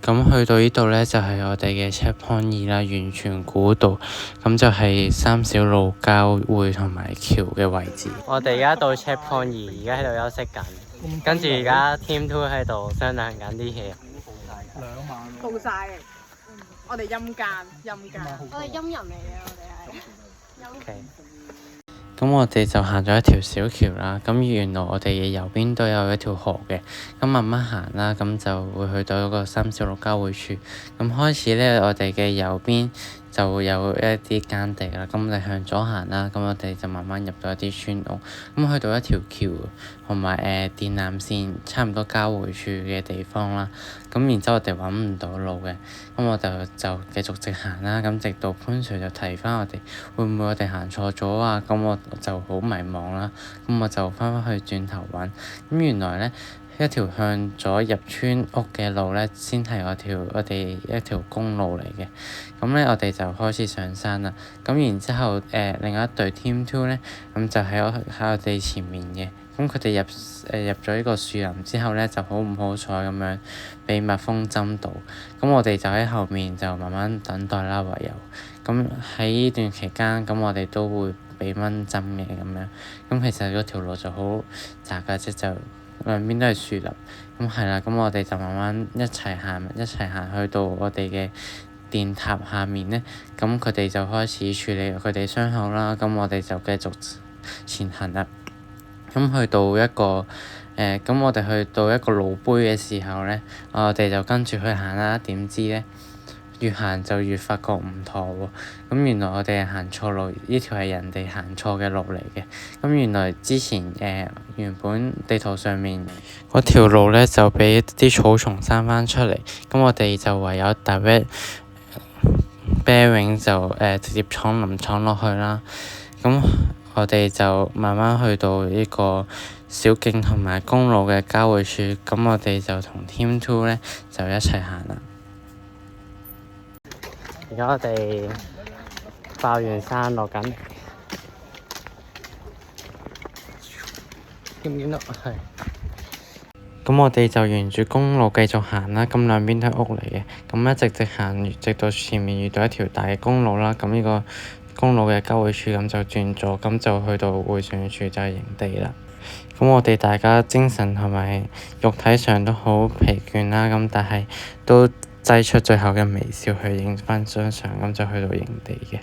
咁去到呢度呢，就係我哋嘅 checkpoint 2啦，元荃古道，咁就係三小路交匯同埋橋嘅位置。我哋而家到 checkpoint 2，而家喺度休息緊，跟住而家 team 2喺度商量緊啲嘢。報晒，我哋陰間，我哋陰人嚟嘅，我哋係。咁我哋就行咗一條小橋啦，咁原來我哋嘅右邊都有一條河嘅，咁慢慢行啦，咁就會去到一個三小路交匯處。咁開始呢，我哋嘅右邊就會有一啲耕地啦，咁你向左行啦，咁我哋就慢慢入到一啲村屋，咁去到一條橋同埋電纜線差唔多交匯處嘅地方啦，咁然之後我哋揾唔到路嘅，咁我就繼續直行啦，咁直到潘 Sir 就提翻我哋會唔會我哋行錯咗啊？咁我就好迷茫啦，咁我就翻返去轉頭揾，咁原來呢，一條向左入村屋嘅路呢，先係我哋一條公路嚟嘅。咁呢，我哋就開始上山啦。咁然之後，另外一隊 Team 2呢，咁就喺我哋前面嘅。咁佢哋入咗呢個樹林之後呢，就好唔好彩咁樣俾蜜蜂針到。咁我哋就喺後面就慢慢等待啦，唯有。咁喺呢段期間，咁我哋都會俾蚊針嘅咁樣。咁其實嗰條路就好窄嘅啫，就兩邊都係樹林。咁係啦，咁我哋就慢慢一齊行去到我哋嘅電塔下面呢。咁佢哋就開始處理佢哋傷口啦。咁我哋就繼續前行啦。咁我哋去到一個路碑嘅時候呢，我哋就跟住去行啦。點知呢，越行就越發覺唔妥喎。咁原來我哋係行錯路，呢條係人哋行錯嘅路嚟嘅。咁原來之前原本地圖上面嗰條路呢，就俾啲草叢生翻出嚟，咁我哋就唯有direct bearing 就直接闖落去啦。咁我哋就慢慢去到呢個小徑同埋公路嘅交匯處，咁我哋就同 Team 2呢就一齊行啦。而家我哋爆完山落緊嚟，見唔見到？係。咁我哋就沿住公路繼續行啦，咁兩邊都係屋嚟嘅，咁一直行，直到前面遇到一條大嘅公路啦，咁呢個公路嘅交匯處咁就轉咗，咁就去到迴旋處就係營地啦。咁我哋大家精神同埋肉體上都好疲倦啦，咁但係都擠出最後嘅微笑去影翻張相，咁就去到營地嘅。